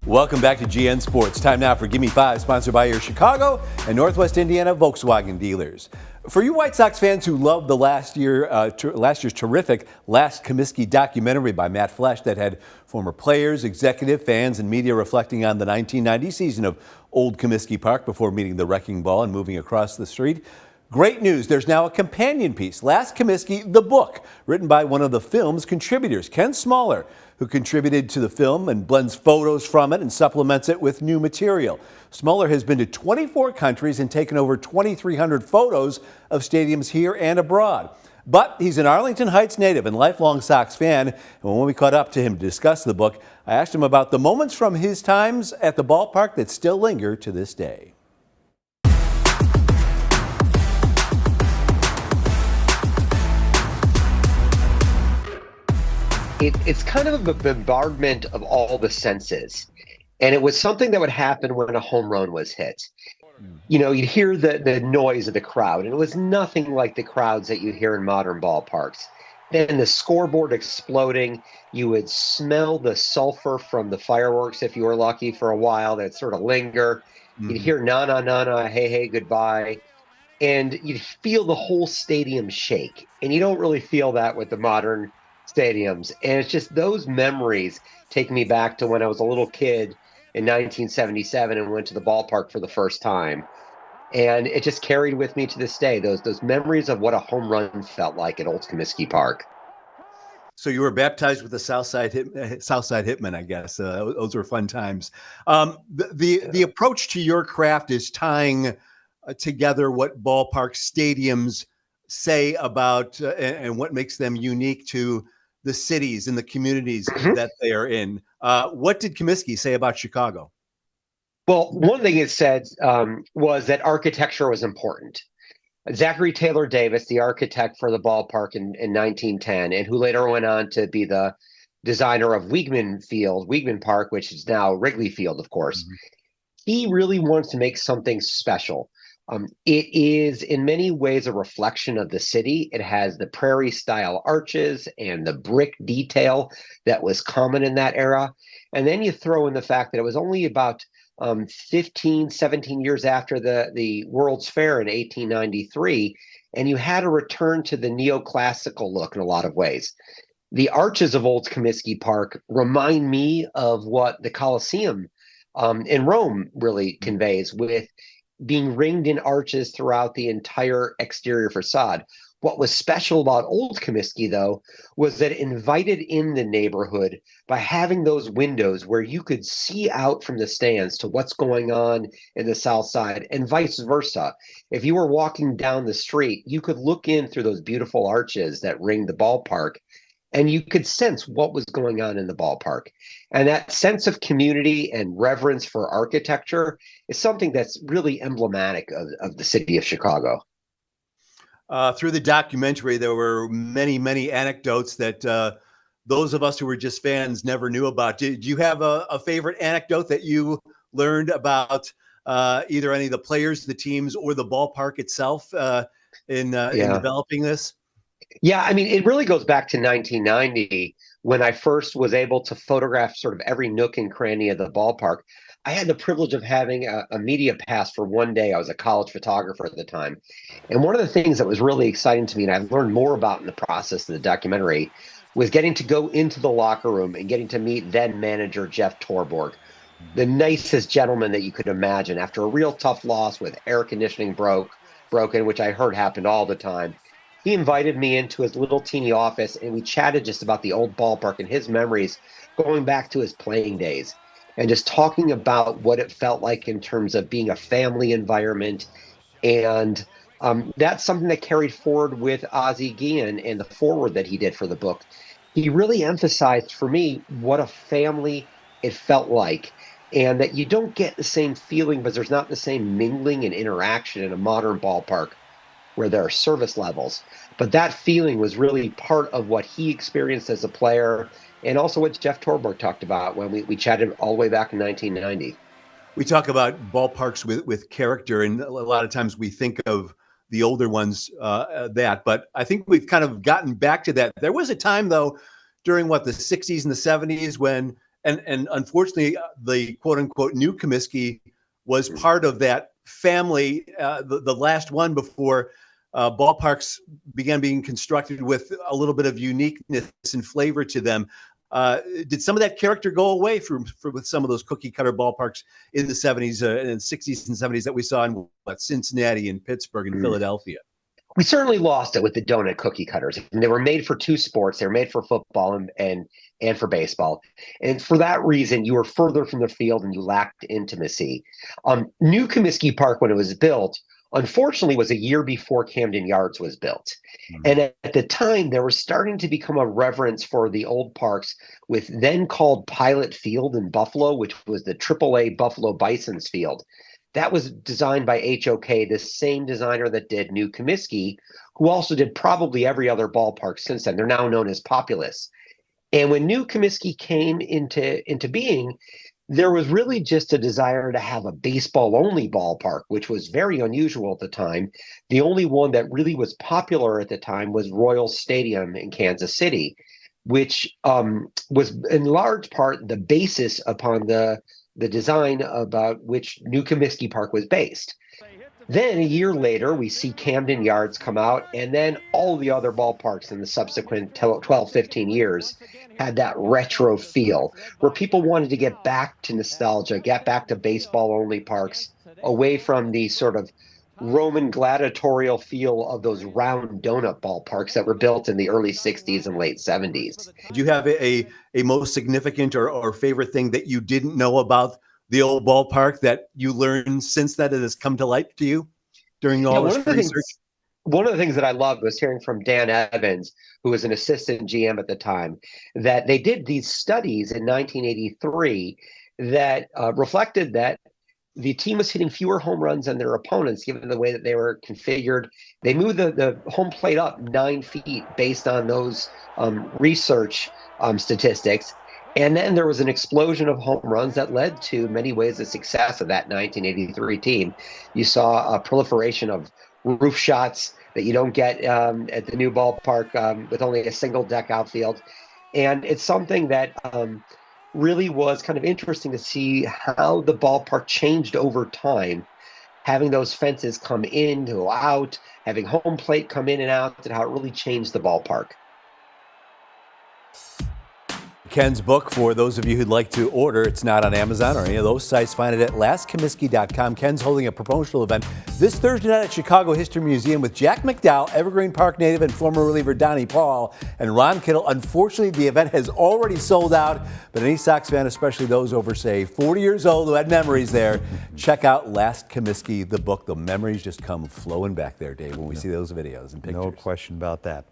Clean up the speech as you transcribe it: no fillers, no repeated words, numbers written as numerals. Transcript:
Welcome back to GN Sports. Time now for Gimme 5, sponsored by your Chicago and Northwest Indiana Volkswagen dealers. For you White Sox fans who loved the last year's terrific Last Comiskey documentary by Matt Flesch that had former players, executive, fans, and media reflecting on the 1990 season of Old Comiskey Park before meeting the wrecking ball and moving across the street, great news, there's now a companion piece, Last Comiskey, the book, written by one of the film's contributors, Ken Smoller, who contributed to the film and blends photos from it and supplements it with new material. Smoller has been to 24 countries and taken over 2,300 photos of stadiums here and abroad. But he's an Arlington Heights native and lifelong Sox fan. And when we caught up to him to discuss the book, I asked him about the moments from his times at the ballpark that still linger to this day. It's kind of a bombardment of all the senses. And it was something that would happen when a home run was hit. You know, you'd hear the noise of the crowd, and it was nothing like the crowds that you hear in modern ballparks. Then the scoreboard exploding, you would smell the sulfur from the fireworks if you were lucky for a while, that sort of linger. You'd hear na na na na, hey hey goodbye. And you'd feel the whole stadium shake. And you don't really feel that with the modern stadiums. And it's just those memories take me back to when I was a little kid in 1977 and went to the ballpark for the first time. And it just carried with me to this day, those memories of what a home run felt like at Old Comiskey Park. So you were baptized with the Southside Hitmen, I guess. Those were fun times. The approach to your craft is tying together what ballpark stadiums say about and what makes them unique to the cities and the communities that they are in. What did Comiskey say about Chicago? Well, one thing it said was that architecture was important. Zachary Taylor Davis, the architect for the ballpark in 1910, and who later went on to be the designer of Weigman Park, which is now Wrigley Field, of course, he really wanted to make something special. It is in many ways a reflection of the city. It has the prairie style arches and the brick detail that was common in that era. And then you throw in the fact that it was only about 15, 17 years after the World's Fair in 1893, and you had a return to the neoclassical look in a lot of ways. The arches of Old Comiskey Park remind me of what the Colosseum in Rome really conveys, with being ringed in arches throughout the entire exterior facade. What was special about Old Comiskey, though, was that it invited in the neighborhood by having those windows where you could see out from the stands to what's going on in the south side, and vice versa. If you were walking down the street, you could look in through those beautiful arches that ring the ballpark, and you could sense what was going on in the ballpark. And that sense of community and reverence for architecture is something that's really emblematic of the city of Chicago. Through the documentary, there were many, many anecdotes that those of us who were just fans never knew about. Did you have a favorite anecdote that you learned about either any of the players, the teams, or the ballpark itself in developing this? Yeah, I mean, it really goes back to 1990 when I first was able to photograph sort of every nook and cranny of the ballpark. I had the privilege of having a media pass for one day. I was a college photographer at the time. And one of the things that was really exciting to me, and I've learned more about in the process of the documentary, was getting to go into the locker room and getting to meet then manager Jeff Torborg, the nicest gentleman that you could imagine. After a real tough loss with air conditioning broken, which I heard happened all the time, he invited me into his little teeny office, and we chatted just about the old ballpark and his memories going back to his playing days, and just talking about what it felt like in terms of being a family environment. And that's something that carried forward with Ozzie Guillen and the foreword that he did for the book. He really emphasized for me what a family it felt like, and that you don't get the same feeling because there's not the same mingling and interaction in a modern ballpark where there are service levels. But that feeling was really part of what he experienced as a player, and also what Jeff Torborg talked about when we chatted all the way back in 1990. We talk about ballparks with character, and a lot of times we think of the older ones but I think we've kind of gotten back to that. There was a time, though, during the 60s and the 70s when And unfortunately, the quote unquote new Comiskey was part of that family, the last one before ballparks began being constructed with a little bit of uniqueness and flavor to them. Did some of that character go away with some of those cookie cutter ballparks in the 70s and 60s and 70s that we saw in Cincinnati and Pittsburgh and Philadelphia? We certainly lost it with the donut cookie cutters. And they were made for two sports. They were made for football and for baseball. And for that reason, you were further from the field and you lacked intimacy. New Comiskey Park, when it was built, unfortunately was a year before Camden Yards was built. And at the time, there was starting to become a reverence for the old parks with then called Pilot Field in Buffalo, which was the AAA Buffalo Bison's field. That was designed by HOK, the same designer that did New Comiskey, who also did probably every other ballpark since then. They're now known as Populous. And when New Comiskey came into being, there was really just a desire to have a baseball-only ballpark, which was very unusual at the time. The only one that really was popular at the time was Royal Stadium in Kansas City, which was in large part the basis upon the design about which New Comiskey Park was based. Then a year later, we see Camden Yards come out, and then all the other ballparks in the subsequent 12, 15 years had that retro feel where people wanted to get back to nostalgia, get back to baseball-only parks, away from the sort of Roman gladiatorial feel of those round donut ballparks that were built in the early 60s and late 70s. Do you have a most significant or favorite thing that you didn't know about the old ballpark that you learned since that it has come to light to you during all this research? One of the things that I loved was hearing from Dan Evans, who was an assistant GM at the time, that they did these studies in 1983 that reflected that the team was hitting fewer home runs than their opponents, given the way that they were configured. They moved the home plate up 9 feet based on those research statistics. And then there was an explosion of home runs that led to many ways the success of that 1983 team. You saw a proliferation of roof shots that you don't get at the new ballpark with only a single deck outfield. And it's something that really was kind of interesting to see how the ballpark changed over time, having those fences come in to go out, having home plate come in and out, and how it really changed the ballpark. Ken's book, for those of you who'd like to order, it's not on Amazon or any of those sites. Find it at lastcomiskey.com. Ken's holding a promotional event this Thursday night at Chicago History Museum with Jack McDowell, Evergreen Park native and former reliever Donnie Paul, and Ron Kittle. Unfortunately, the event has already sold out, but any Sox fan, especially those over, say, 40 years old who had memories there, check out Last Comiskey, the book. The memories just come flowing back there, Dave, when we see those videos and pictures. No question about that.